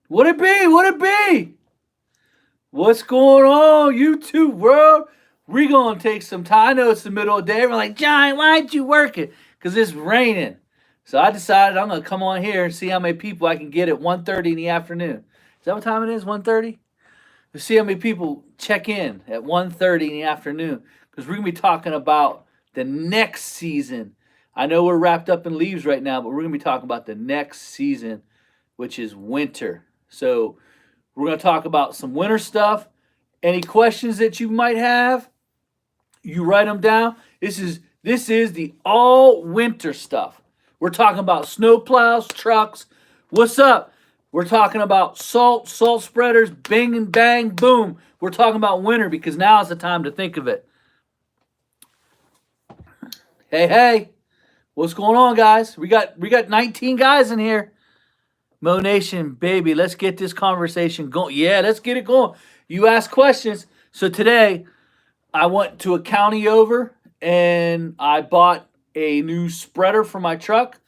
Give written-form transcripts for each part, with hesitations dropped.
What it be? What it be? What's going on, YouTube world? We gonna take some time. I know it's the middle of the day. We're like, John, why aren't you working? Cause it's raining. So I decided I'm gonna come on here and see how many people I can get at 1:30 in the afternoon. Is that what time it is? 1:30? To see how many people check in at 1:30 in the afternoon. Because we're gonna be talking about the next season. I know we're wrapped up in leaves right now, but we're gonna be talking about the next season, which is winter. So we're going to talk about some winter stuff. Any questions that you might have, you write them down. This is the all winter stuff. We're talking about snow plows, trucks. What's up? We're talking about salt spreaders, bing and bang, boom. We're talking about winter because now is the time to think of it. Hey, what's going on, guys? We got 19 guys in here. Mo Nation, baby, let's get this conversation going. Yeah, let's get it going. You ask questions. So today, I went to a county over and I bought a new spreader for my truck.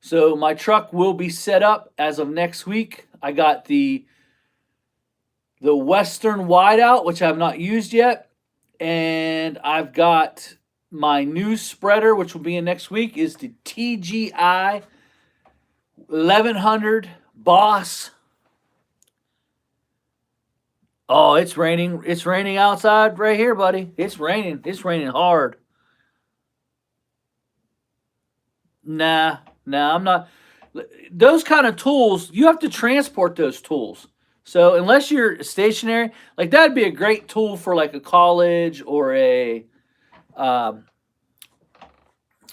So my truck will be set up as of next week. I got the Western wideout, which I have not used yet, and I've got my new spreader, which will be in next week, is the TGI 1100 Boss. Oh, it's raining. It's raining outside right here, buddy. It's raining. It's raining hard. Nah, I'm not. Those kind of tools, you have to transport those tools. So unless you're stationary, like that'd be a great tool for like a college or a, um,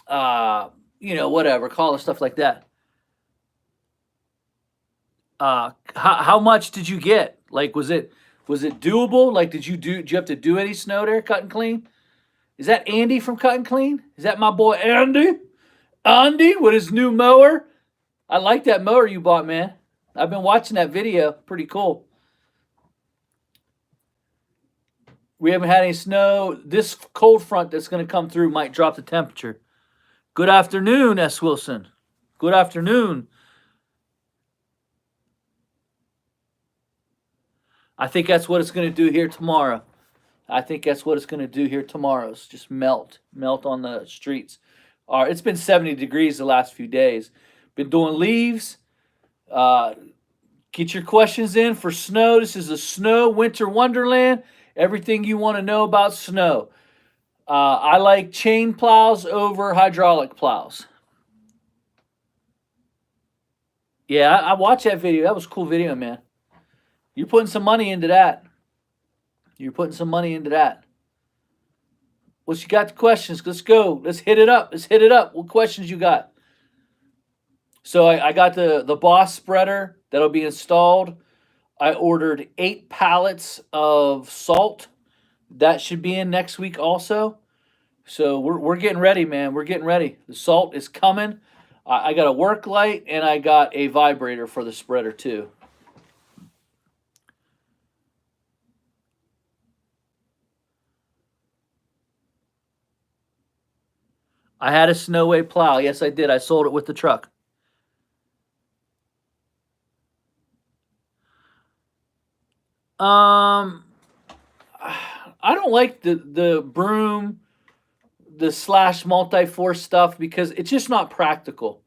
whatever, college stuff like that. How much did you get? Like, was it doable? Like, did you have to do any snow there, cut and clean? Is that Andy from Cut and Clean? Is that my boy Andy? Andy with his new mower. I like that mower you bought, man. I've been watching that video. Pretty cool. We haven't had any snow. This cold front that's going to come through might drop the temperature. Good afternoon, S. Wilson. Good afternoon. I think that's what it's going to do here tomorrow. I think that's what it's going to do here tomorrow. It's just melt on the streets. It's been 70 degrees the last few days. Been doing leaves. Uh, get your questions in for snow. This is a snow winter wonderland. Everything you want to know about snow. I like chain plows over hydraulic plows. Yeah, I watched that video. That was a cool video, man. You're putting some money into that. You're putting some money into that. Well, you got the questions. Let's go. Let's hit it up. Let's hit it up. What questions you got? So I got the Boss spreader that'll be installed. I ordered 8 pallets of salt. That should be in next week also. So we're getting ready, man. We're getting ready. The salt is coming. I got a work light and I got a vibrator for the spreader too. I had a Snowway plow. Yes, I did. I sold it with the truck. Um, I don't like the broom, the slash multi force stuff because it's just not practical.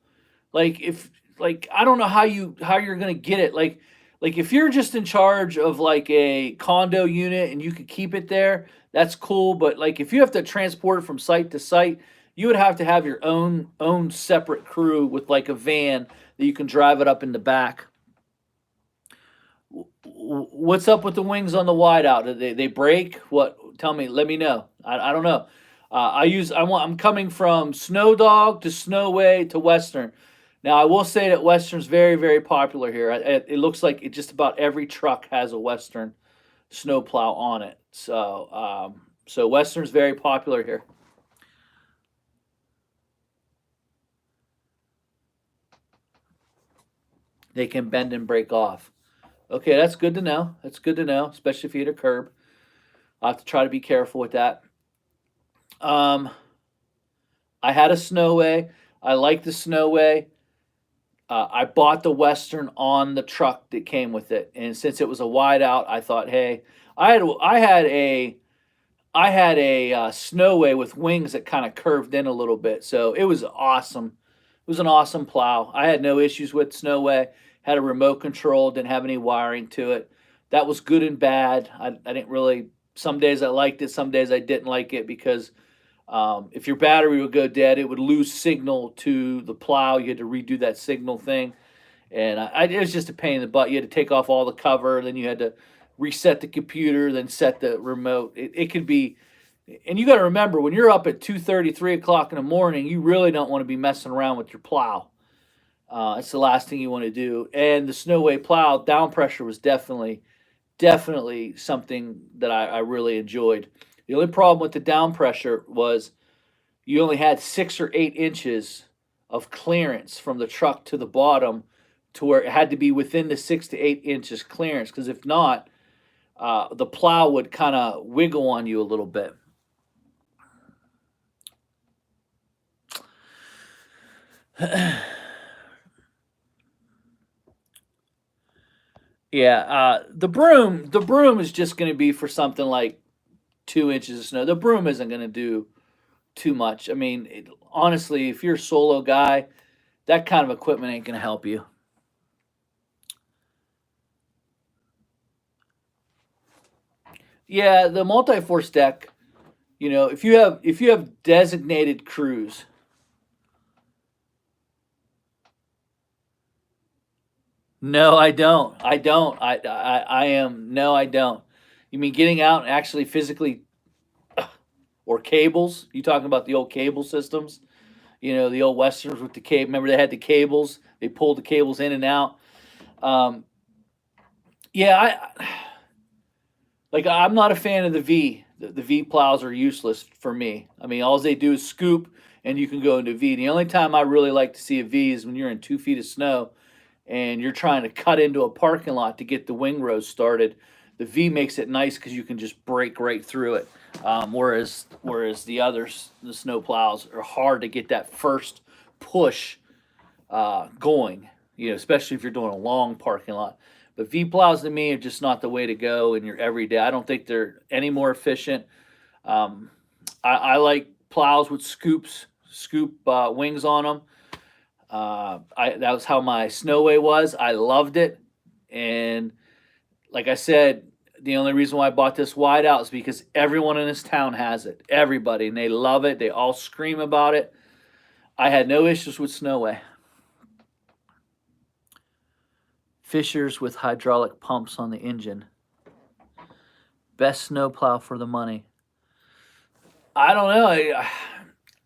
Like if like I don't know how you're gonna get it. Like if you're just in charge of like a condo unit and you could keep it there, that's cool. But like if you have to transport it from site to site, you would have to have your own separate crew with like a van that you can drive it up in the back. What's up with the wings on the wideout? Did they break? What? Tell me. Let me know. I don't know. I'm coming from Snow Dog to Snowway to Western. Now I will say that Western's very very popular here. It looks like just about every truck has a Western snowplow on it. So Western's very popular here. They can bend and break off. Okay, that's good to know. That's good to know, especially if you hit a curb. I'll have to try to be careful with that. Um, I had a Snowway. I like the Snowway. I bought the Western on the truck that came with it, and since it was a wide out, I thought, hey, I had a Snowway with wings that kind of curved in a little bit, so it was awesome. It was an awesome plow. I had no issues with Snowway. Had a remote control, didn't have any wiring to it. That was good and bad. I didn't really. Some days I liked it, some days I didn't like it because if your battery would go dead, it would lose signal to the plow. You had to redo that signal thing, and it was just a pain in the butt. You had to take off all the cover, then you had to reset the computer, then set the remote. It could be, and you got to remember when you're up at 2:30, 3 o'clock in the morning, you really don't want to be messing around with your plow. It's the last thing you want to do. And the Snowway plow down pressure was definitely something that I really enjoyed. The only problem with the down pressure was you only had 6 or 8 inches of clearance from the truck to the bottom to where it had to be within the 6 to 8 inches clearance. Because if not, the plow would kind of wiggle on you a little bit. Yeah, the broom is just going to be for something like 2 inches of snow. The broom isn't going to do too much. I mean, honestly, if you're a solo guy, that kind of equipment ain't going to help you. Yeah, the multi-force deck. If you have designated crews. No, I don't. I don't. I am. No, I don't. You mean getting out and actually physically, or cables? You talking about the old cable systems? The old westerns with the cable. Remember they had the cables. They pulled the cables in and out. Um, yeah, I'm not a fan of the V. The V plows are useless for me. I mean, all they do is scoop, and you can go into V. The only time I really like to see a V is when you're in 2 feet of snow, and you're trying to cut into a parking lot to get the wing rows started. The V makes it nice because you can just break right through it. Whereas the others, the snow plows, are hard to get that first push going. Especially if you're doing a long parking lot. But V plows to me are just not the way to go in your everyday. I don't think they're any more efficient. Um, I like plows with scoop wings on them. That was how my Snowway was. I loved it, and like I said, the only reason why I bought this wide out is because everyone in this town has it. Everybody, and they love it. They all scream about it. I had no issues with Snowway. Fishers with hydraulic pumps on the engine. Best snowplow for the money. I don't know.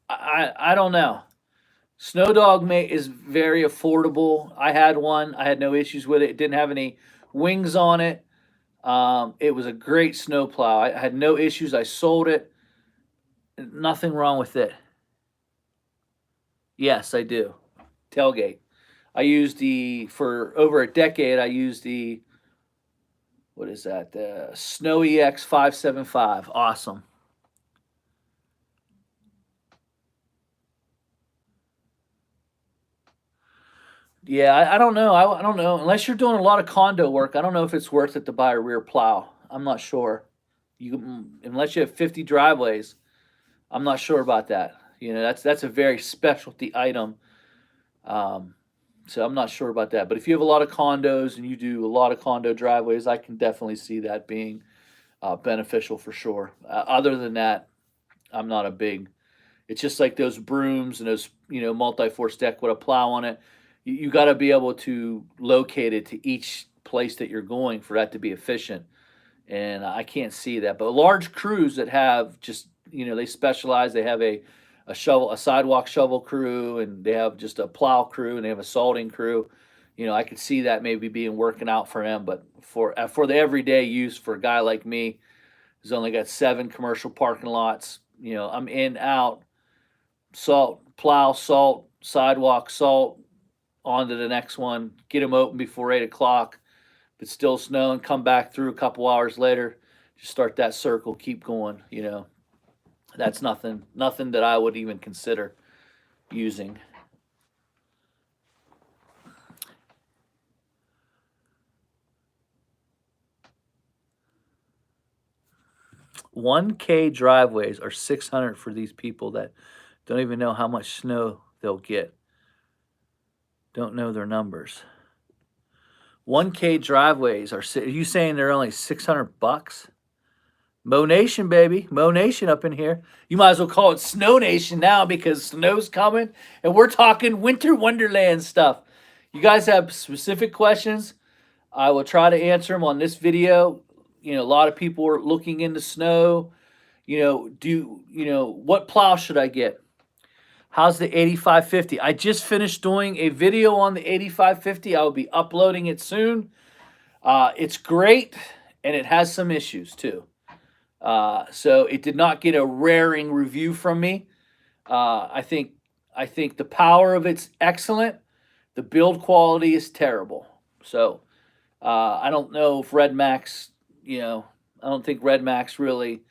I don't know. Snow Dog mate is very affordable. I had one. I had no issues with it. It didn't have any wings on it. It was a great snowplow. I had no issues. I sold it. Nothing wrong with it. Yes, I do. Tailgate. I used for over a decade. I used what is that? The Snow EX 575. Awesome. Yeah, I don't know. I don't know. Unless you're doing a lot of condo work, I don't know if it's worth it to buy a rear plow. I'm not sure. Unless you have 50 driveways, I'm not sure about that. That's a very specialty item. Um, so I'm not sure about that. But if you have a lot of condos and you do a lot of condo driveways, I can definitely see that being beneficial for sure. Other than that, I'm not a big. It's just like those brooms and those multi-force deck with a plow on it. You got to be able to locate it to each place that you're going for that to be efficient. And I can't see that. But large crews that have just they specialize. They have a sidewalk shovel crew, and they have just a plow crew, and they have a salting crew. I could see that maybe being working out for them. But for the everyday use for a guy like me, who's only got 7 commercial parking lots, I'm in out salt, plow, salt, sidewalk, salt, on to the next one, get them open before 8 o'clock. If it's still snowing, come back through a couple hours later, just start that circle, keep going. That's nothing that I would even consider using. 1K driveways are 600 for these people that don't even know how much snow they'll get. Don't know their numbers. 1K driveways are you saying they're only $600? Mo Nation, baby. Mo Nation up in here. You might as well call it Snow Nation now because snow's coming and we're talking winter wonderland stuff. You guys have specific questions, I will try to answer them on this video. A lot of people are looking into snow. What plow should I get? How's the 8550? I just finished doing a video on the 8550. I will be uploading it soon. It's great, and it has some issues too. So it did not get a raring review from me. I think the power of it's excellent. The build quality is terrible. So I don't know if Red Max, I don't think Red Max really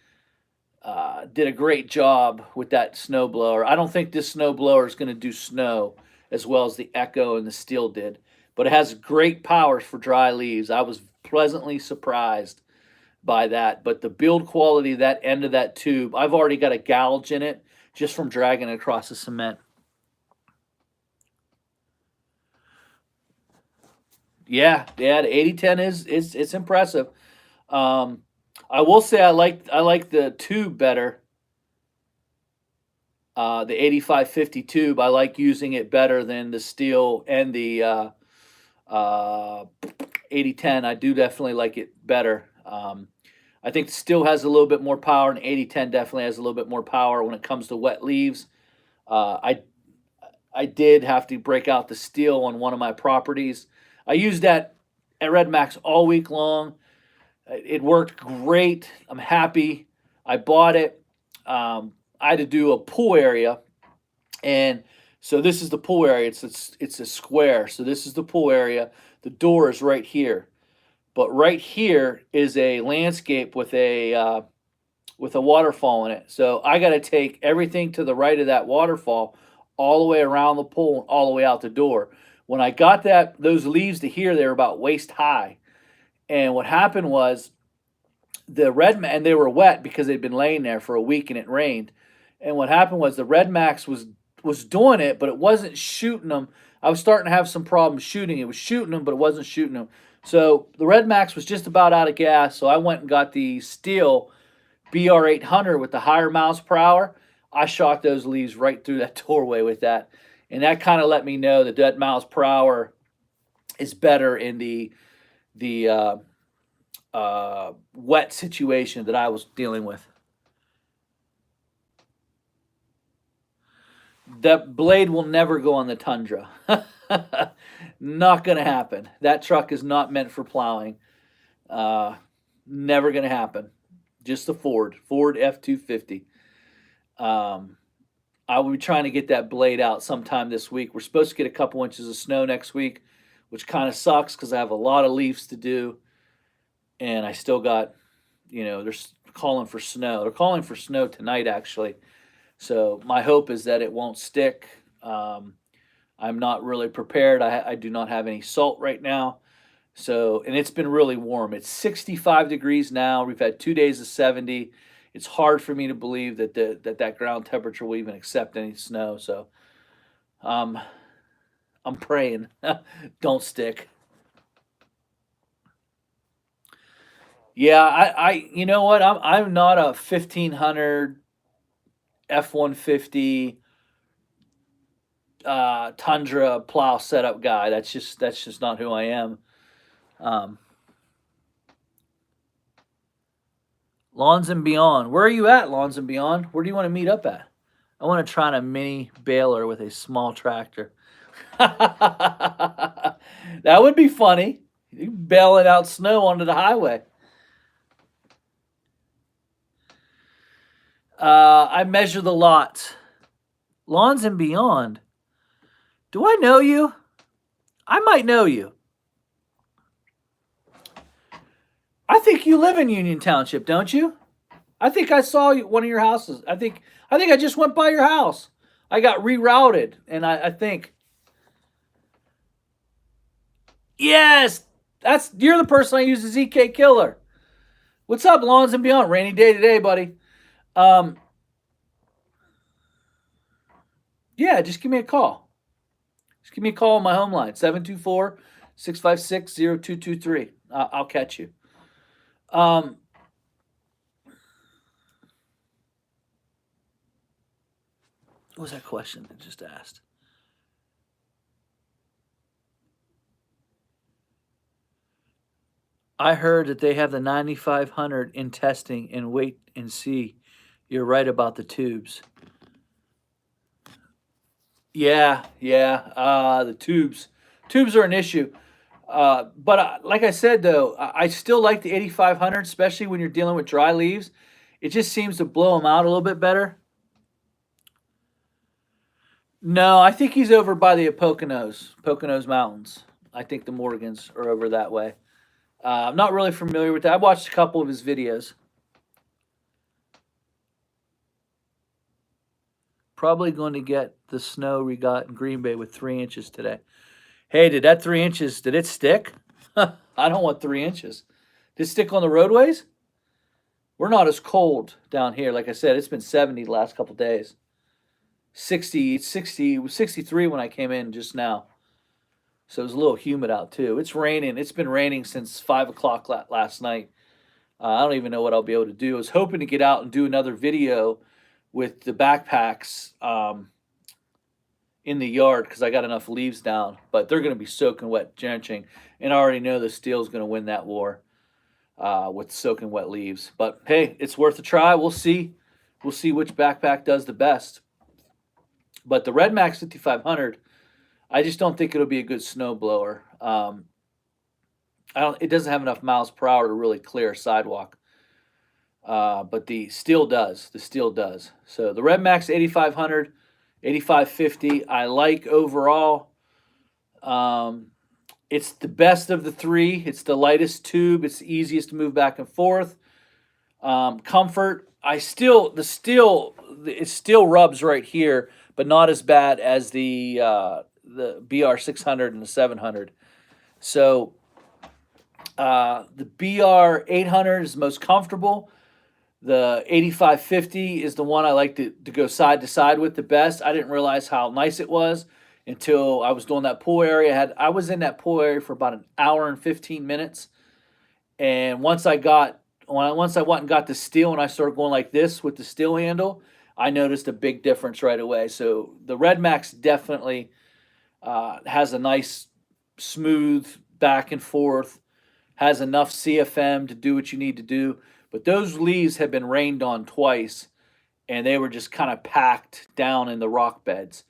did a great job with that snowblower. I don't think this snowblower is going to do snow as well as the Echo and the Steel did. But it has great power for dry leaves. I was pleasantly surprised by that. But the build quality, that end of that tube, I've already got a gouge in it just from dragging it across the cement. Yeah, the 8010 it's impressive. I will say I like the tube better. The 8550 tube, I like using it better than the steel and the 8010. I do definitely like it better. I think steel has a little bit more power, and 8010 definitely has a little bit more power when it comes to wet leaves. I did have to break out the steel on one of my properties. I used that at Red Max all week long. It worked great. I'm happy. I bought it. I had to do a pool area, and so this is the pool area. It's a square. So this is the pool area. The door is right here, but right here is a landscape with a waterfall in it. So I got to take everything to the right of that waterfall, all the way around the pool, and all the way out the door. When I got those leaves to here, they were about waist high. And what happened was and they were wet because they'd been laying there for a week and it rained. And what happened was the Red Max was doing it, but it wasn't shooting them. I was starting to have some problems shooting. It was shooting them, but it wasn't shooting them. So the Red Max was just about out of gas. So I went and got the steel BR800 with the higher miles per hour. I shot those leaves right through that doorway with that. And that kind of let me know that miles per hour is better in the wet situation that I was dealing with. That blade will never go on the Tundra. Not going to happen. That truck is not meant for plowing. Never going to happen. Just a Ford F-250. I will be trying to get that blade out sometime this week. We're supposed to get a couple inches of snow next week, which kind of sucks because I have a lot of leaves to do. And I still got, they're calling for snow. They're calling for snow tonight, actually. So my hope is that it won't stick. I'm not really prepared. I do not have any salt right now. So, and it's been really warm. It's 65 degrees now. We've had 2 days of 70. It's hard for me to believe that that ground temperature will even accept any snow. So, I'm praying. Don't stick. Yeah, I you know what? I'm not a 1500 F-150 Tundra plow setup guy. That's just not who I am. Lawns and Beyond. Where are you at, Lawns and Beyond? Where do you want to meet up at? I want to try a mini baler with a small tractor. That would be funny. You bailing out snow onto the highway. I measure the lots. Lawns and Beyond. Do I know you? I might know you. I think you live in Union Township, don't you? I think I saw one of your houses. I think I just went by your house. I got rerouted, and I think. Yes, you're the person I use as EK Killer. What's up, Lawns and Beyond? Rainy day today, buddy. Um, yeah, just give me a call. Just give me a call on my home line, 724-656-0223. I'll catch you. Um, what was that question I just asked? I heard that they have the 9500 in testing and wait and see. You're right about the tubes. Yeah. The tubes. Tubes are an issue. But like I said, though, I still like the 8500, especially when you're dealing with dry leaves. It just seems to blow them out a little bit better. No, I think he's over by the Poconos Mountains. I think the Morgans are over that way. I'm not really familiar with that. I watched a couple of his videos. Probably going to get the snow we got in Green Bay with 3 inches today. Hey, did that 3 inches, did it stick? I don't want 3 inches. Did it stick on the roadways? We're not as cold down here. Like I said, it's been 70 the last couple days. 60, 63 when I came in just now. So it was a little humid out too. It's raining. It's been raining since 5 o'clock last night. I don't even know what I'll be able to do. I was hoping to get out and do another video with the backpacks in the yard because I got enough leaves down, but they're going to be soaking wet drenching, and I already know the steel's going to win that war with soaking wet leaves. But hey, it's worth a try. We'll see. We'll see which backpack does the best. But the Red Max 5500, I just don't think it'll be a good snow blower. It doesn't have enough miles per hour to really clear a sidewalk. But the steel does. The steel does. So the Red Max 8500, 8550, I like overall. It's the best of the three. It's the lightest tube. It's the easiest to move back and forth. Comfort. It still rubs right here, but not as bad as the BR 600 and the 700. So the BR 800 is most comfortable. The 8550 is the one I like to go side to side with the best. I didn't realize how nice it was until I was doing that pool area. I was in that pool area for about an hour and 15 minutes. And once I went and got the steel and I started going like this with the steel handle, I noticed a big difference right away. So the Red Max definitely has a nice smooth back and forth, has enough CFM to do what you need to do. But those leaves have been rained on twice, and they were just kind of packed down in the rock beds.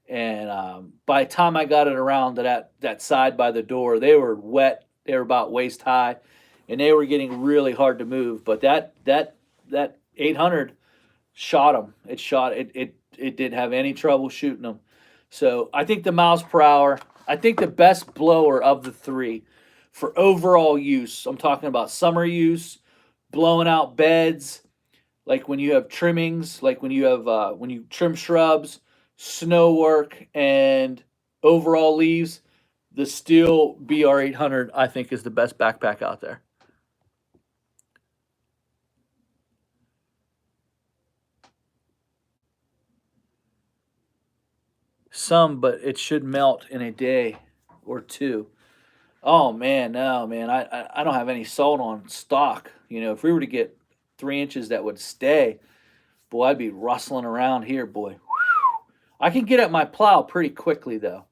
And by the time I got it around to that side by the door, they were wet. They were about waist high, and they were getting really hard to move. But that 800 shot them. It didn't have any trouble shooting them. So I think the miles per hour. I think the best blower of the three for overall use. I'm talking about summer use, blowing out beds, like when you have trimmings, like when you trim shrubs, snow work, and overall leaves. The Steel BR 800, I think, is the best backpack out there. Some, but it should melt in a day or two. Oh man, no man, I don't have any salt on stock. If we were to get 3 inches that would stay, boy, I'd be rustling around here, boy. I can get at my plow pretty quickly though.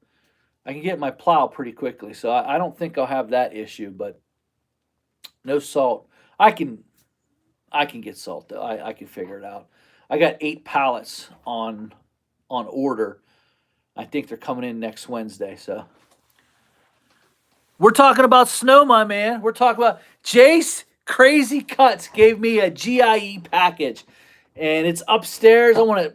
I can get my plow pretty quickly, so I don't think I'll have that issue. But no salt. I can get salt though. I can figure it out. I got 8 pallets on order. I think they're coming in next Wednesday. So we're talking about snow, my man. We're talking about Jace Crazy Cuts gave me a GIE package, and it's upstairs. I want to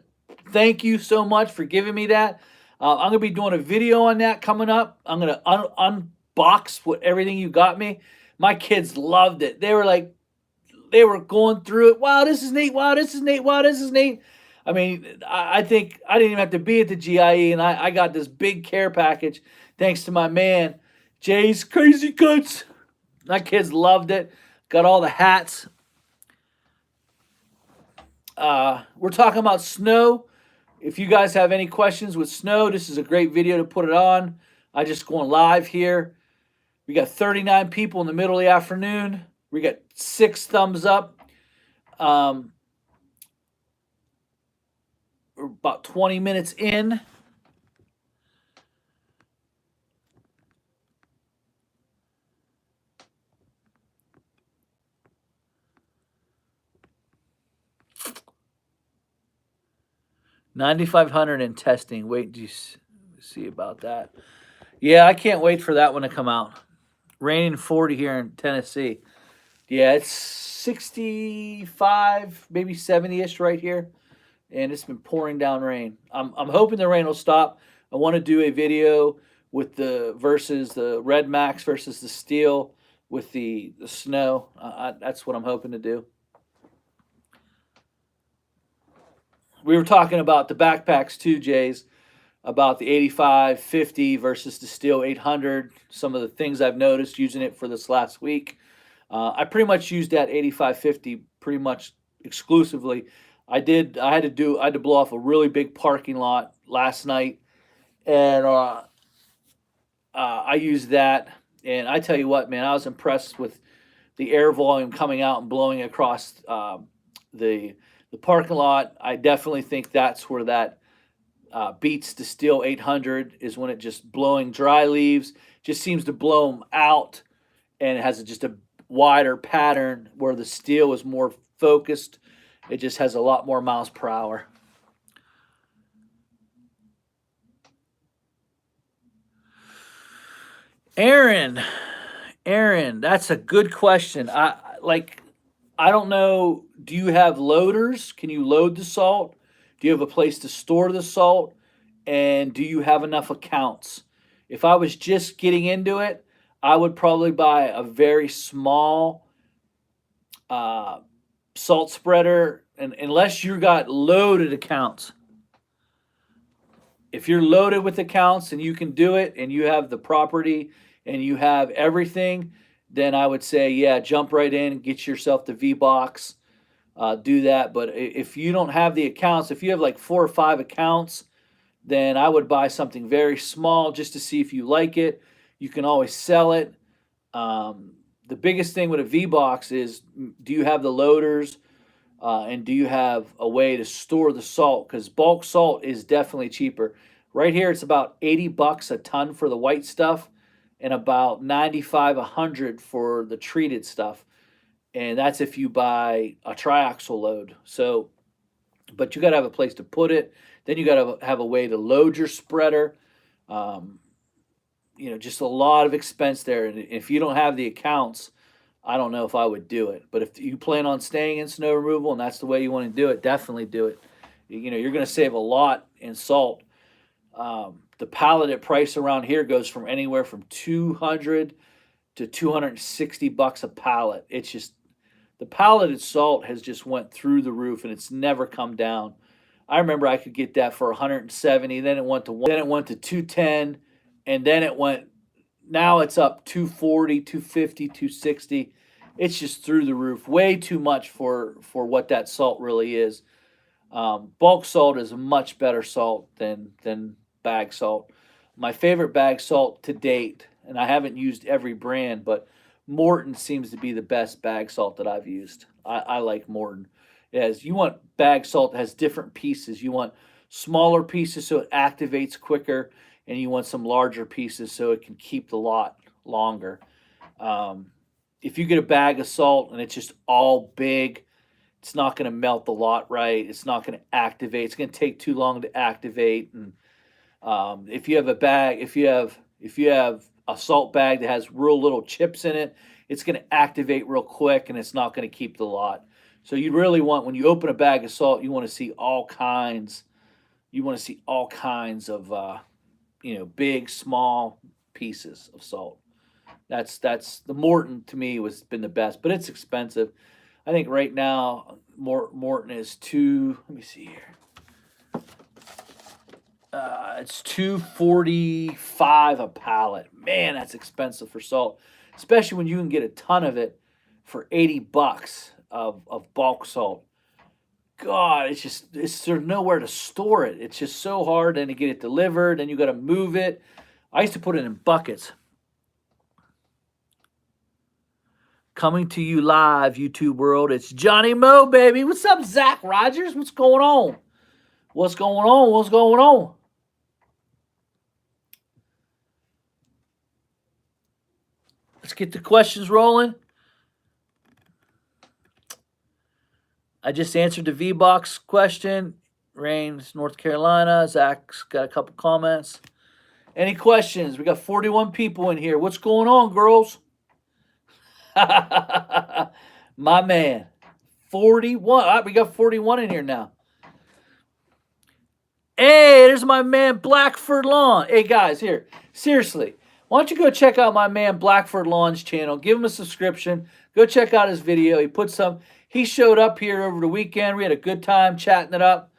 thank you so much for giving me that. I'm going to be doing a video on that coming up. I'm going to unbox everything you got me. My kids loved it. They were going through it. Wow, this is neat. Wow, this is neat. Wow, this is neat. I mean, I think I didn't even have to be at the GIE, and I got this big care package thanks to my man, Jay's Crazy Cuts. My kids loved it. Got all the hats. We're talking about snow. If you guys have any questions with snow, this is a great video to put it on. I just going live here. We got 39 people in the middle of the afternoon. We got 6 thumbs up. We're about 20 minutes in. $9,500 in testing. Wait, do you see about that? Yeah, I can't wait for that one to come out. Raining 40 here in Tennessee. Yeah, it's 65, maybe 70-ish right here, and it's been pouring down rain. I'm hoping the rain will stop. I want to do a video with the Red Max versus the Steel with the snow. That's what I'm hoping to do. We were talking about the backpacks too, Jays, about the 8550 versus the Steel 800. Some of the things I've noticed using it for this last week. I pretty much used that 8550 pretty much exclusively. I had to blow off a really big parking lot last night, and I used that. And I tell you what, man, I was impressed with the air volume coming out and blowing across the parking lot. I definitely think that's where that beats the Steel 800, is when it just blowing dry leaves. Just seems to blow them out, and it has just a wider pattern where the Steel is more focused. It just has a lot more miles per hour. Aaron, that's a good question. I don't know. Do you have loaders? Can you load the salt? Do you have a place to store the salt? And do you have enough accounts? If I was just getting into it, I would probably buy a very small salt spreader, and unless you got loaded accounts. If you're loaded with accounts and you can do it, and you have the property and you have everything, then I would say, yeah, jump right in, get yourself the V box, do that. But if you don't have the accounts, if you have like 4 or 5 accounts, then I would buy something very small just to see if you like it. You can always sell it. The biggest thing with a V box is, do you have the loaders, and do you have a way to store the salt? Because bulk salt is definitely cheaper. Right here, it's about $80 a ton for the white stuff, and about 95, 100 for the treated stuff. And that's if you buy a triaxle load. So, but you got to have a place to put it. Then you got to have a way to load your spreader. Just a lot of expense there. And if you don't have the accounts, I don't know if I would do it. But if you plan on staying in snow removal and that's the way you want to do it, definitely do it. You're going to save a lot in salt. The palleted price around here goes from anywhere from 200 to $260 a pallet. It's just, the palleted salt has just went through the roof, and it's never come down. I remember I could get that for 170, then it went to 210, and then now it's up 240, 250, 260. It's just through the roof. Way too much for what that salt really is. Bulk salt is a much better salt than bag salt. My favorite bag salt to date, and I haven't used every brand, but Morton seems to be the best bag salt that I've used. I like Morton. As you want bag salt that has different pieces. You want smaller pieces so it activates quicker, and you want some larger pieces so it can keep the lot longer. If you get a bag of salt and it's just all big, it's not going to melt the lot right. It's not going to activate. It's going to take too long to activate. And if you have a salt bag that has real little chips in it, it's going to activate real quick, and it's not going to keep the lot. So you really want, when you open a bag of salt, you want to see all kinds. You want to see all kinds of big, small pieces of salt. That's the Morton, to me, was been the best, but it's expensive. I think right now Morton is let me see here. It's $245 a pallet. Man, that's expensive for salt, especially when you can get a ton of it for $80 of bulk salt. God, there's nowhere to store it. It's just so hard, and to get it delivered, and you got to move it. I used to put it in buckets. Coming to you live, YouTube world. It's Johnny Mo, baby. What's up, Zach Rogers? What's going on? What's going on? What's going on? Let's get the questions rolling. I just answered the V-Box question. Rains, North Carolina. Zach's got a couple comments. Any questions? We got 41 people in here. What's going on, girls? My man. 41. All right, we got 41 in here now. Hey, there's my man Blackford Lawn. Hey, guys, here. Seriously, why don't you go check out my man Blackford Lawn's channel. Give him a subscription. Go check out his video. He showed up here over the weekend. We had a good time chatting it up.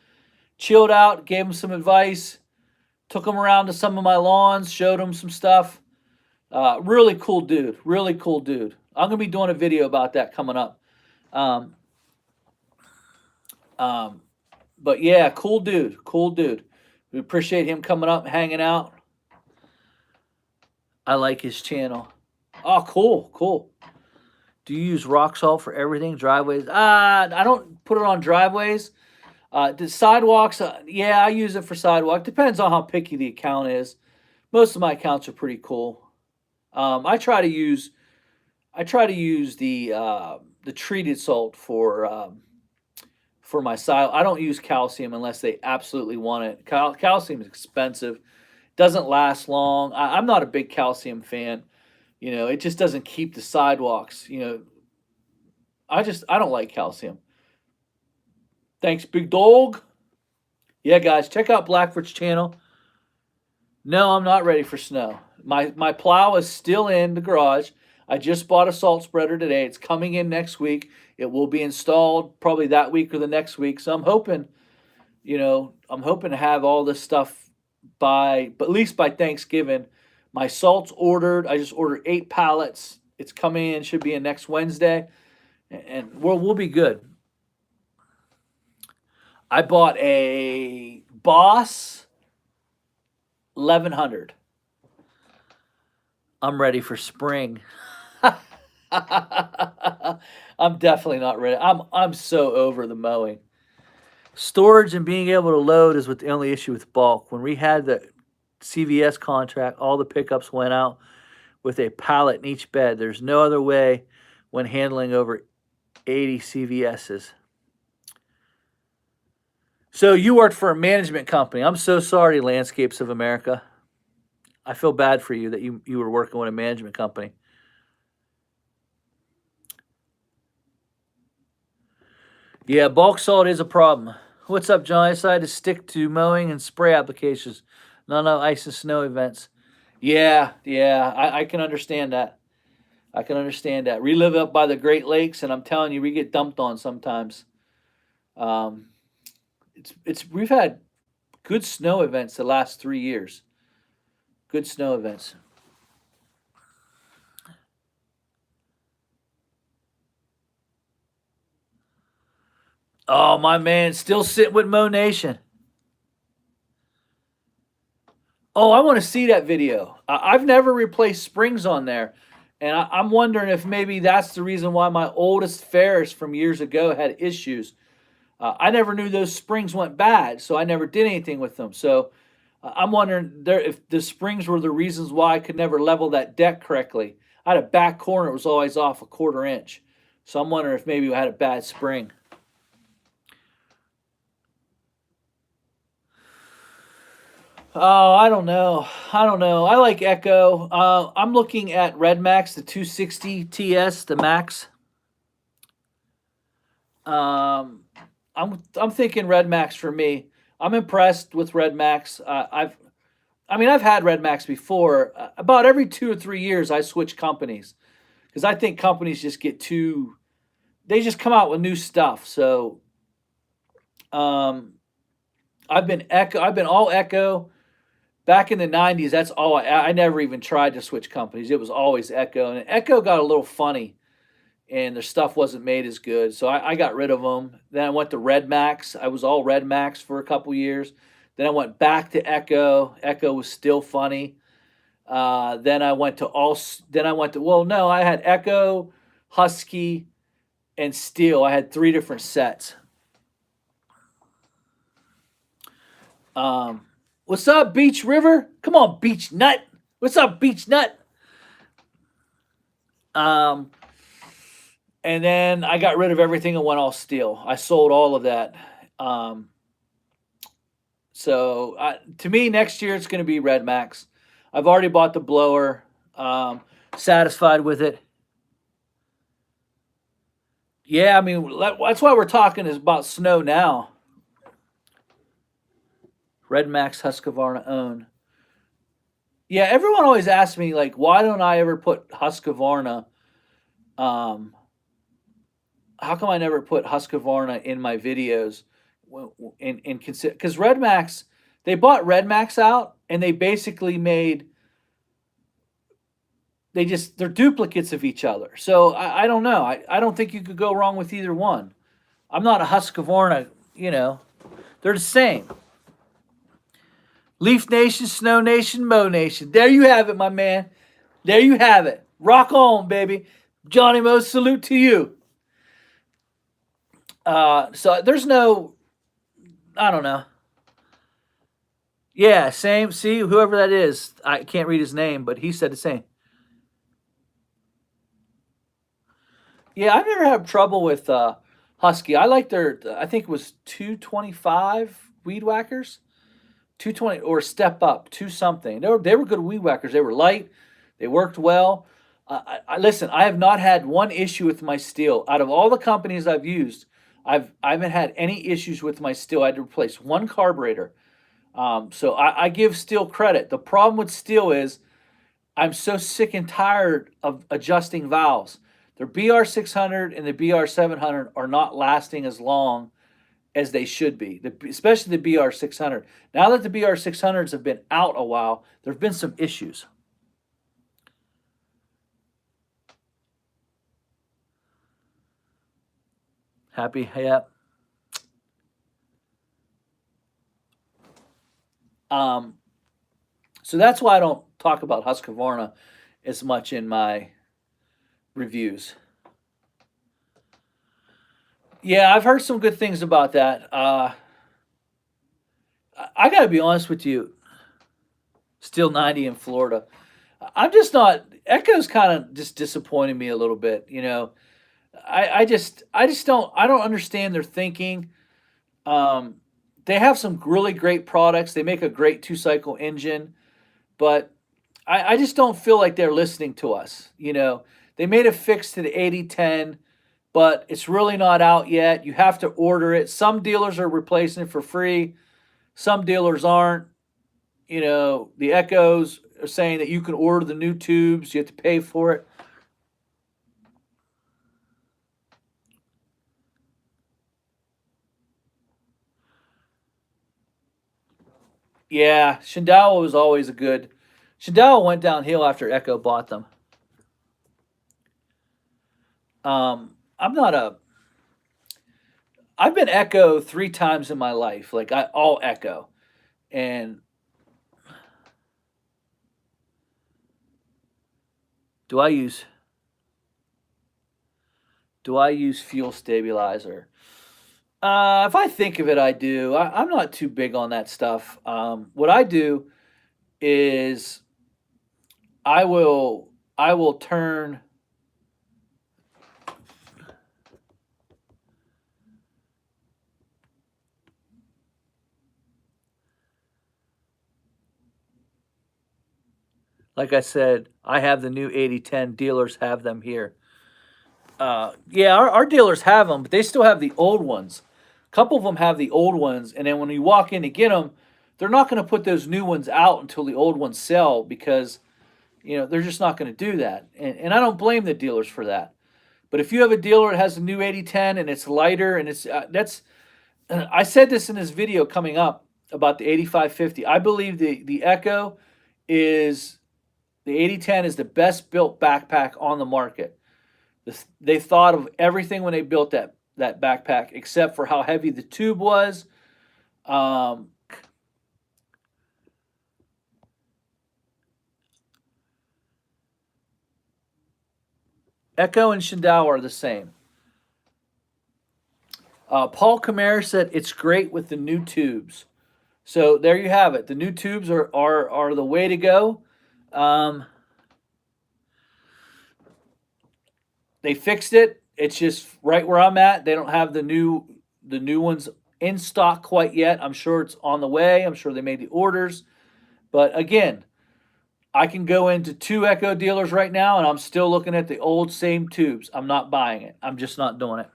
Chilled out, gave him some advice. Took him around to some of my lawns, showed him some stuff. Really cool dude. Really cool dude. I'm going to be doing a video about that coming up. But yeah, cool dude. Cool dude. We appreciate him coming up, hanging out. I like his channel. Oh, cool. Cool. Do you use rock salt for everything? Driveways? I don't put it on driveways. The sidewalks, yeah, I use it for sidewalk. Depends on how picky the account is. Most of my accounts are pretty cool. I try to use the treated salt for my sidewalk. I don't use calcium unless they absolutely want it. Calcium is expensive. Doesn't last long. I'm not a big calcium fan. It just doesn't keep the sidewalks. I don't like calcium. Thanks, big dog. Yeah, guys, check out Blackford's channel. No, I'm not ready for snow. My plow is still in the garage. I just bought a salt spreader today. It's coming in next week. It will be installed probably that week or the next week. So I'm hoping to have all this stuff at least by Thanksgiving. My salt's ordered. I just ordered 8 pallets. It's coming in. Should be in next Wednesday, and we'll be good. I bought a Boss 1100. I'm ready for spring. I'm definitely not ready. I'm so over the mowing. Storage and being able to load is the only issue with bulk. When we had the CVS contract, all the pickups went out with a pallet in each bed. There's no other way when handling over 80 CVSs. So you worked for a management company. I'm so sorry, Landscapes of America. I feel bad for you that you were working with a management company. Yeah, bulk salt is a problem. What's up, John? I decided to stick to mowing and spray applications. Not enough ice and snow events. Yeah, I can understand that. We live up by the Great Lakes, and I'm telling you, we get dumped on sometimes. We've had good snow events the last 3 years. Good snow events. Oh, my man, still sitting with Mo Nation. Oh, I want to see that video. I've never replaced springs on there. And I'm wondering if maybe that's the reason why my oldest Ferris from years ago had issues. I never knew those springs went bad, so I never did anything with them. So I'm wondering if the springs were the reasons why I could never level that deck correctly. I had a back corner, it was always off a 1/4 inch. So I'm wondering if maybe I had a bad spring. Oh, I don't know. I like Echo. I'm looking at Red Max, the 260 TS, the Max. I'm thinking Red Max for me. I'm impressed with Red Max. I've had Red Max before. About every 2 or 3 years, I switch companies because I think companies just get they just come out with new stuff. So, I've been all Echo. Back in the 90s, that's all I never even tried to switch companies. It was always Echo, and Echo got a little funny. and their stuff wasn't made as good. So I got rid of them. Then I went to Red Max. I was all Red Max for a couple years. Then I went back to Echo. Echo was still funny. Then I went to all. Then I went to well, no, I had Echo, Husky, and Steel. I had three different sets. What's up, Beach River? Come on, Beach Nut. What's up, Beach Nut? Um, and then I got rid of everything and went all steel. I sold all of that. Um, to me, next year it's going to be Red Max. I've already bought the blower. Satisfied with it. Yeah, I mean that's why we're talking is about snow now. Red Max Husqvarna own. Yeah, everyone always asks me like, why don't I ever put Husqvarna? Um, how come I never put Husqvarna in my videos? In consider because Red Max, they bought Red Max out and they basically made they're duplicates of each other. So I don't know. I don't think you could go wrong with either one. I'm not a Husqvarna, they're the same. Leaf Nation, Snow Nation, Mo Nation. There you have it, my man. There you have it. Rock on, baby. Johnny Mo, salute to you. So there's no, I don't know. Yeah, same. See, whoever that is, I can't read his name, but he said the same. Yeah, I've never had trouble with Husky. I like I think it was 225 weed whackers. 220 or step up, two something. They were good weed whackers. They were light. They worked well. Listen. I have not had one issue with my steel. Out of all the companies I've used, I haven't had any issues with my steel. I had to replace one carburetor. So I give steel credit. The problem with steel is I'm so sick and tired of adjusting valves. Their BR600 and the BR700 are not lasting as long as they should be, especially the BR600. Now that the BR600s have been out a while, there have been some issues. Happy? Yeah. So that's why I don't talk about Husqvarna as much in my reviews. Yeah, I've heard some good things about that. I got to be honest with you. Still 90 in Florida. I'm just not. Echo's kind of just disappointing me a little bit. I don't understand their thinking. Um, they have some really great products. They make a great two cycle engine, but I just don't feel like they're listening to us. They made a fix to the 8010, but it's really not out yet. You have to order it. Some dealers are replacing it for free. Some dealers aren't. The Echoes are saying that you can order the new tubes. You have to pay for it. Yeah, Shindawa was always a good. Shindawa went downhill after Echo bought them. I'm not a. I've been Echo 3 times in my life. Like I all Echo, and do I use do I use fuel stabilizer? If I think of it, I do. I'm not too big on that stuff. What I do is I will turn. Like I said, I have the new 8010. Dealers have them here. Yeah, our dealers have them, but they still have the old ones. A couple of them have the old ones, and then when you walk in to get them, they're not going to put those new ones out until the old ones sell because they're just not going to do that. And I don't blame the dealers for that. But if you have a dealer that has a new 8010 and it's lighter and it's that's I said this in this video coming up about the 8550. I believe the Echo is the 8010 is the best built backpack on the market. They thought of everything when they built that backpack, except for how heavy the tube was. Um, Echo and Shindao are the same. Paul Kamara said it's great with the new tubes. So there you have it. The new tubes are the way to go. Um, they fixed it. It's just right where I'm at. They don't have the new ones in stock quite yet. I'm sure it's on the way. I'm sure they made the orders. But again, I can go into two Echo dealers right now and I'm still looking at the old same tubes. I'm not buying it. I'm just not doing it.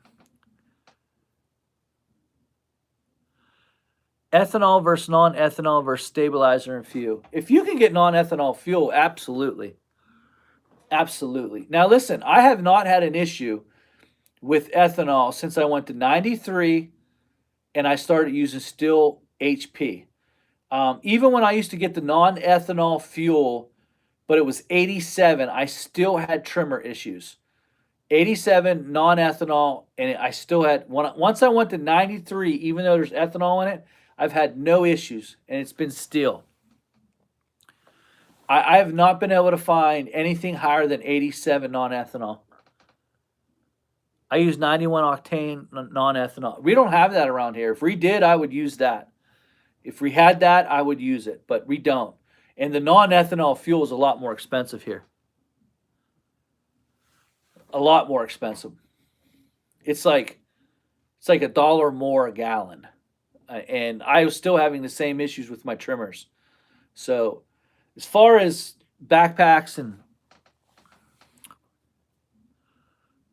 Ethanol versus non-ethanol versus stabilizer and fuel. If you can get non-ethanol fuel, absolutely. Absolutely. Now listen, I have not had an issue with ethanol since I went to 93 and I started using still HP. Even when I used to get the non-ethanol fuel, but it was 87, I still had trimmer issues. 87 non-ethanol, and I still had once I went to 93, even though there's ethanol in it, I've had no issues, and it's been steel. I have not been able to find anything higher than 87 non-ethanol. I use 91 octane non-ethanol. We don't have that around here. If we did, I would use that. If we had that, I would use it, but we don't. And the non-ethanol fuel is a lot more expensive here. A lot more expensive. It's like $1 more a gallon, and I was still having the same issues with my trimmers. So, as far as backpacks and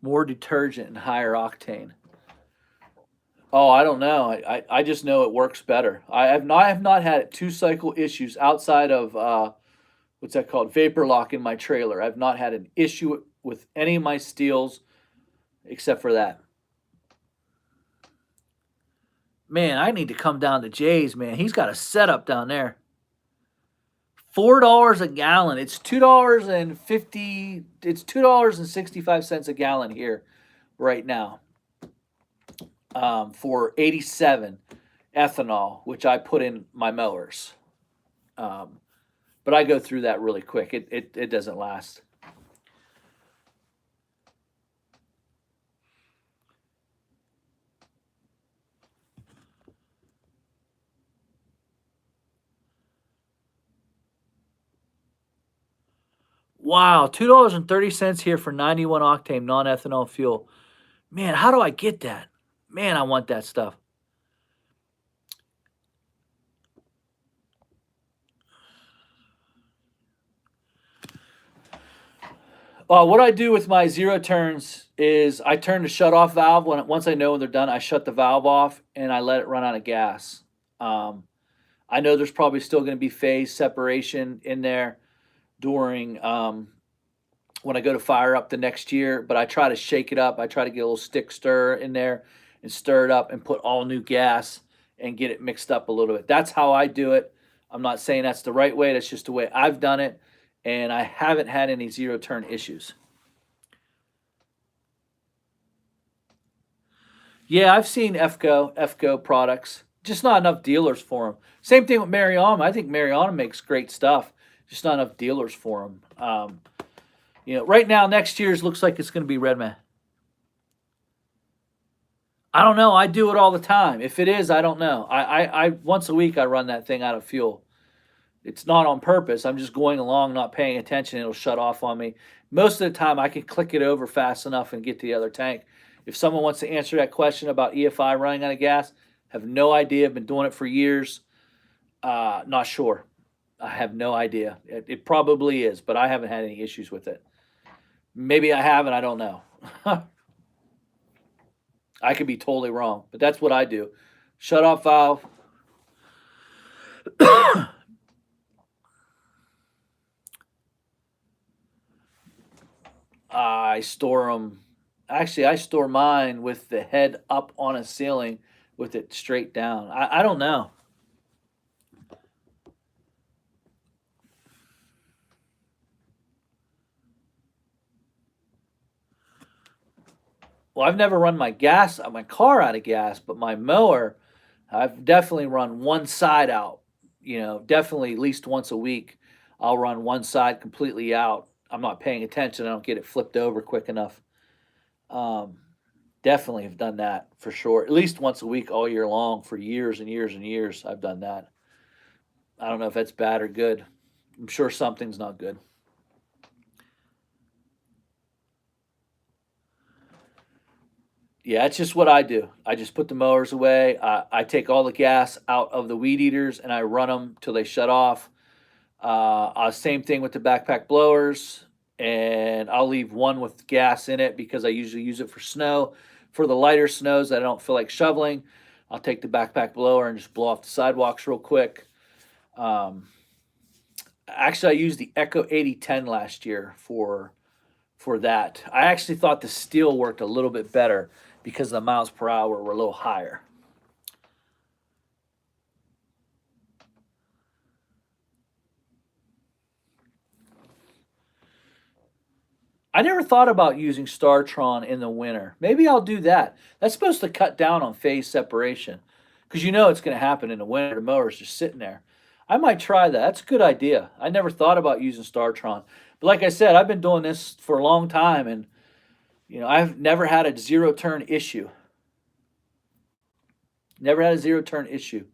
more detergent and higher octane, oh, I don't know. I just know it works better. I have not had 2 cycle issues outside of what's that called, vapor lock in my trailer. I've not had an issue with any of my steels except for that. Man, I need to come down to Jay's, man. He's got a setup down there. $4 a gallon. It's $2.50. It's $2.65 a gallon here right now, for 87 ethanol, which I put in my mowers. But I go through that really quick. It doesn't last. Wow, $2.30 here for 91 octane non-ethanol fuel. Man, how do I get that? Man, I want that stuff. What I do with my zero turns is I turn the shut off valve once I know when they're done. I shut the valve off and I let it run out of gas. Um, I know there's probably still going to be phase separation in there during when I go to fire up the next year, but I try to shake it up. I try to get a little stick stir in there and stir it up and put all new gas and get it mixed up a little bit. That's how I do it. I'm not saying that's the right way. That's just the way I've done it, and I haven't had any zero turn issues. Yeah, I've seen FGO products, just not enough dealers for them. Same thing with Mariana. I think Mariana makes great stuff, just not enough dealers for them. Right now, next year's looks like it's going to be Redman. I don't know. I do it all the time. If it is, I don't know. I once a week I run that thing out of fuel. It's not on purpose. I'm just going along, not paying attention. It'll shut off on me. Most of the time, I can click it over fast enough and get to the other tank. If someone wants to answer that question about EFI running out of gas, have no idea. I've been doing it for years. Not sure. I have no idea. It probably is, but I haven't had any issues with it. Maybe I have, and I don't know. I could be totally wrong, but that's what I do. Shut off valve. I store them. Actually, I store mine with the head up on a ceiling with it straight down. I don't know. well, I've never run my car out of gas, but my mower, I've definitely run one side out. Definitely at least once a week, I'll run one side completely out. I'm not paying attention. I don't get it flipped over quick enough. Um, Definitely have done that for sure. At least once a week all year long for years and years and years. I've done that. I don't know if that's bad or good. I'm sure something's not good. Yeah, it's just what I do. I just put the mowers away. I take all the gas out of the weed eaters and I run them till they shut off. Same thing with the backpack blowers, and I'll leave one with gas in it because I usually use it for snow. For the lighter snows that I don't feel like shoveling, I'll take the backpack blower and just blow off the sidewalks real quick. Um, Actually, I used the Echo 8010 last year for that. I actually thought the steel worked a little bit better because the miles per hour were a little higher. I never thought about using StarTron in the winter. Maybe I'll do that. That's supposed to cut down on phase separation because it's going to happen in the winter. The mower's just sitting there. I might try that. That's a good idea. I never thought about using StarTron. But like I said, I've been doing this for a long time and I've never had a zero turn issue. Never had a zero turn issue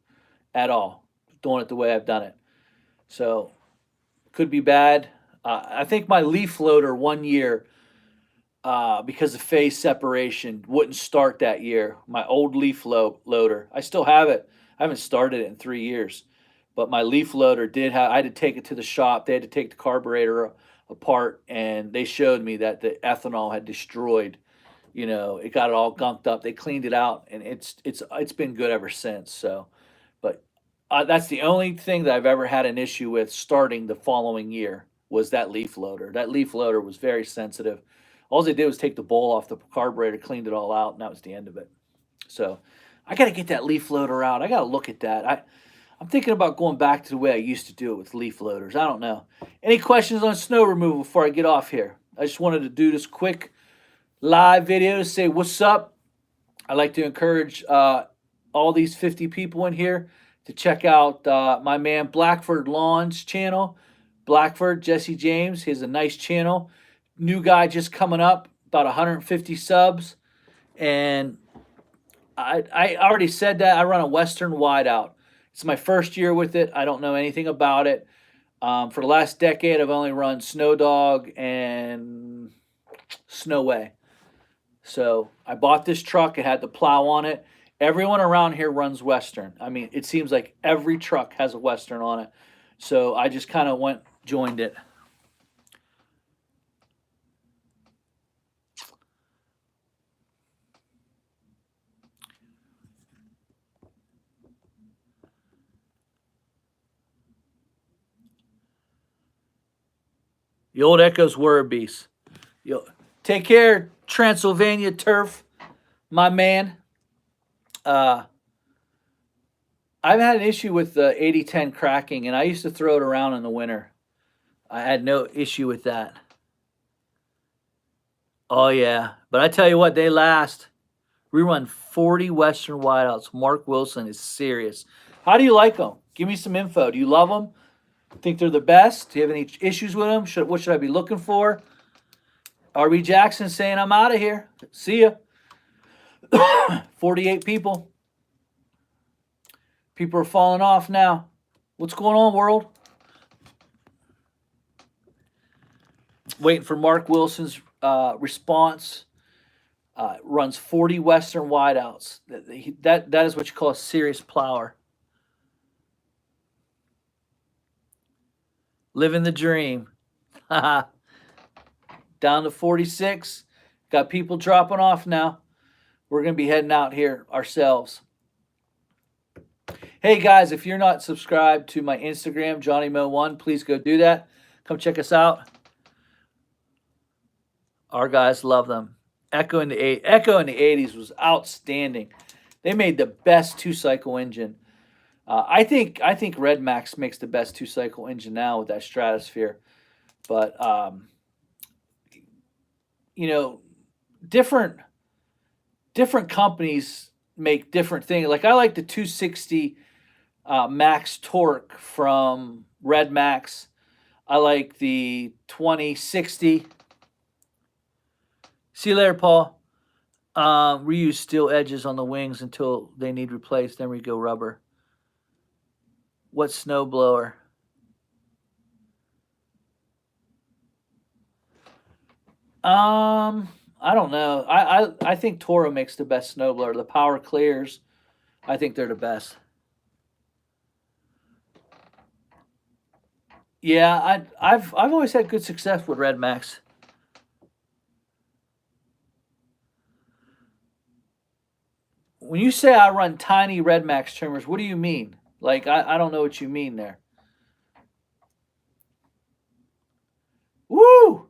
at all doing it the way I've done it. So could be bad. I think my leaf loader one year, because of phase separation, wouldn't start that year. My old loader, I still have it. I haven't started it in 3 years, but my leaf loader did have. I had to take it to the shop. They had to take the carburetor apart, and they showed me that the ethanol had destroyed. It got it all gunked up. They cleaned it out, and it's been good ever since. So, but that's the only thing that I've ever had an issue with starting the following year was that leaf loader. That leaf loader was very sensitive. All they did was take the bowl off the carburetor, cleaned it all out, and that was the end of it. So I got to get that leaf loader out. I got to look at that. I'm thinking about going back to the way I used to do it with leaf loaders. I don't know. Any questions on snow removal before I get off here? I just wanted to do this quick live video to say what's up. I'd like to encourage all these 50 people in here to check out my man Blackford Lawn's channel. Blackford, Jesse James, he has a nice channel. New guy just coming up, about 150 subs. And I already said that I run a Western wideout. It's my first year with it. I don't know anything about it. For the last decade, I've only run Snow Dog and Snow Way. So I bought this truck. It had the plow on it. Everyone around here runs Western. I mean, it seems like every truck has a Western on it. So I just kind of joined it. The old Echoes were a beast. Take care, Transylvania Turf, my man. I've had an issue with the 8010 cracking, and I used to throw it around in the winter. I had no issue with that. Oh, yeah. But I tell you what, they last. We run 40 Western wideouts. Mark Wilson is serious. How do you like them? Give me some info. Do you love them? Think they're the best? Do you have any issues with them? What should I be looking for? RB Jackson saying I'm out of here. See ya. 48 people. People are falling off now. What's going on, world? Waiting for Mark Wilson's response. Runs 40 Western wideouts. That is what you call a serious plower. Living the dream. Down to 46. Got people dropping off now. We're going to be heading out here ourselves. Hey guys, if you're not subscribed to my Instagram, JohnnyMo1, please go do that. Come check us out. Our guys love them. Echo in the 80s was outstanding. They made the best two-cycle engine. I think Red Max makes the best two-cycle engine now with that Stratosphere. But different different companies make different things. Like I like the 260 max torque from Red Max. I like the 2060. See you later, Paul. Reuse steel edges on the wings until they need replaced. Then we go rubber. What snow blower? I don't know. I think Toro makes the best snowblower. The Power Clears, I think they're the best. Yeah, I've always had good success with Red Max. When you say I run tiny Red Max trimmers, what do you mean? Like I don't know what you mean there. Woo!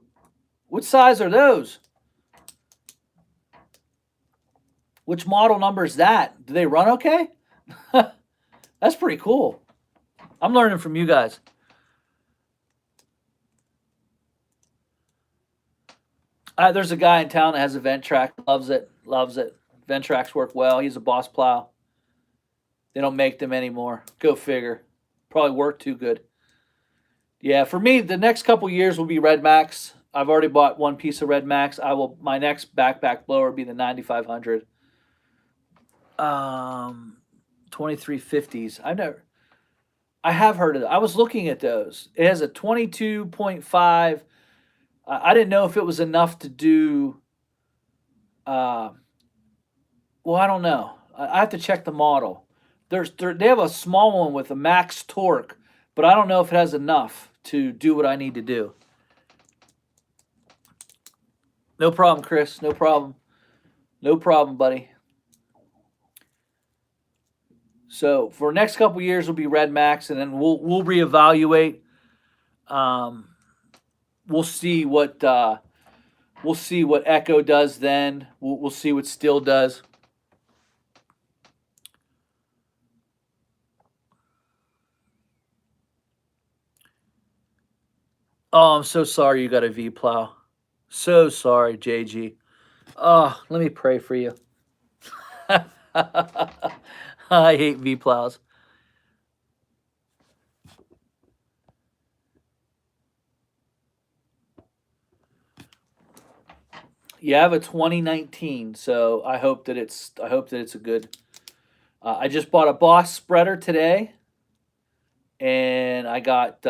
What size are those? Which model number is that? Do they run okay? That's pretty cool. I'm learning from you guys. There's a guy in town that has a vent track, loves it, loves it. Vent tracks work well. He's a Boss Plow. They don't make them anymore. Go figure. Probably work too good. Yeah, for me, the next couple years will be Red Max. I've already bought one piece of Red Max. I will. My next backpack blower will be the 9500. 2350s. I have heard of it. I was looking at those. It has a 22.5. I didn't know if it was enough to do. Uh, well, I don't know. I have to check the model. They have a small one with a max torque, but I don't know if it has enough to do what I need to do. No problem, Chris. No problem. No problem, buddy. So for next couple years will be Red Max, and then we'll reevaluate. Um, we'll see what Echo does then. We'll see what Steel does. Oh, I'm so sorry you got a V plow. So sorry, JG. Oh, let me pray for you. I hate V plows. Yeah, I have a 2019, so I hope that it's a good. I just bought a Boss spreader today, and I got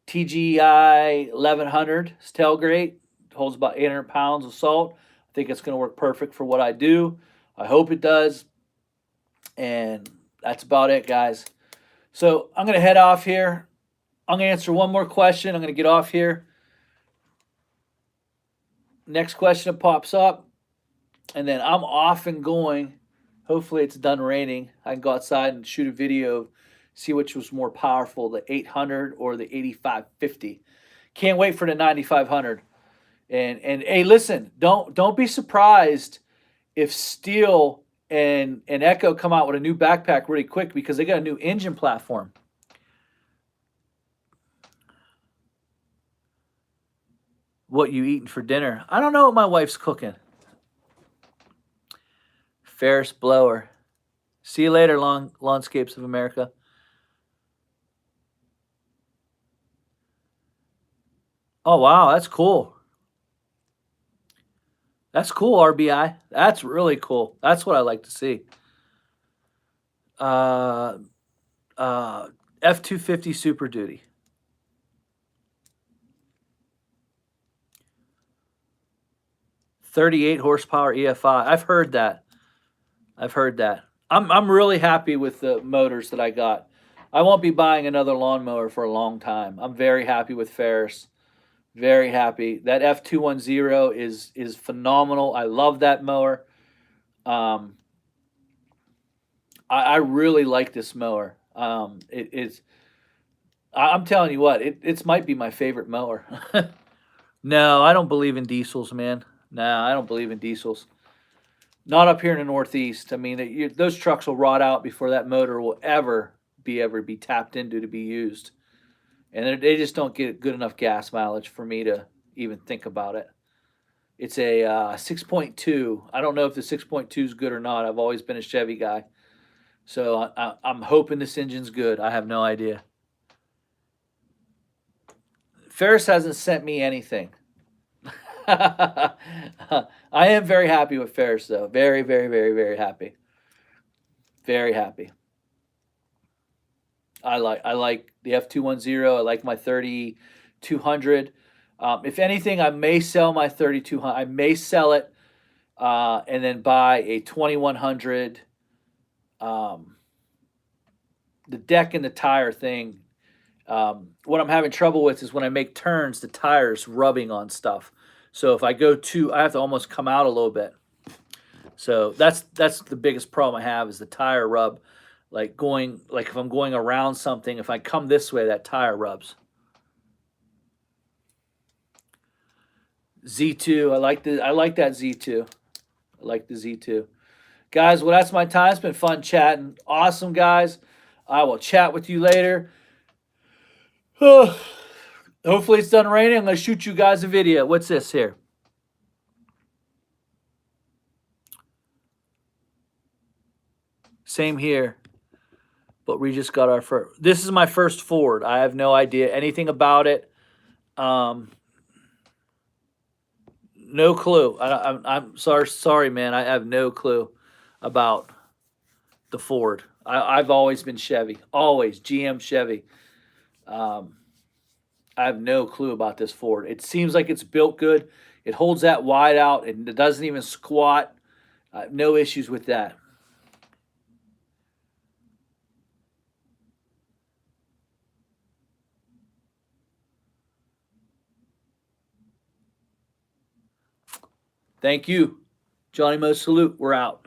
TGI 1100. It's tail grate. Holds about 800 pounds of salt. I think it's going to work perfect for what I do. I hope it does. And that's about it, guys. So I'm going to head off here. I'm going to answer one more question. I'm going to get off here. Next question that pops up. And then I'm off and going. Hopefully it's done raining. I can go outside and shoot a video, see which was more powerful, the 800 or the 8550. Can't wait for the 9500. And hey, listen, don't be surprised if Steel and Echo come out with a new backpack really quick because they got a new engine platform. What you eating for dinner? I don't know what my wife's cooking. Ferris blower. See you later, Lawnscapes of America. Oh wow, that's cool. That's cool, RBI. That's really cool. That's what I like to see. Uh, F-250 Super Duty. $38 horsepower EFI. I've heard that. I'm really happy with the motors that I got. I won't be buying another lawnmower for a long time. I'm very happy with Ferris. Very happy. That F210 is phenomenal. I love that mower. Um, I really like this mower. I'm telling you what, it might be my favorite mower. No, I don't believe in diesels, man. No, I don't believe in diesels. Not up here in the Northeast. I mean, those trucks will rot out before that motor will ever be tapped into to be used, and they just don't get good enough gas mileage for me to even think about it. It's a 6.2. I don't know if the 6.2 is good or not. I've always been a Chevy guy. So I'm hoping this engine's good. I have no idea. Ferris hasn't sent me anything. I am very happy with Ferris though. Very, very, very, very happy. Very happy. I like the F210. I like my 3200. If anything, I may sell my 3200. I may sell it and then buy a 2100. Um, the deck and the tire thing. What I'm having trouble with is when I make turns, the tire's rubbing on stuff. So if I go too, I have to almost come out a little bit. So that's the biggest problem I have is the tire rub. Like if I'm going around something, if I come this way, that tire rubs. Z2, I like that Z2. I like the Z2. Guys, well that's my time. It's been fun chatting. Awesome guys. I will chat with you later. Hopefully it's done raining. I'm gonna shoot you guys a video. What's this here? Same here. But we just got our first. This is my first Ford. I have no idea anything about it. No clue. I'm sorry, man. I have no clue about the Ford. I've always been Chevy, always GM Chevy. Um, I have no clue about this Ford. It seems like it's built good. It holds that wide out and it doesn't even squat. No issues with that. Thank you. Johnny Mo salute. We're out.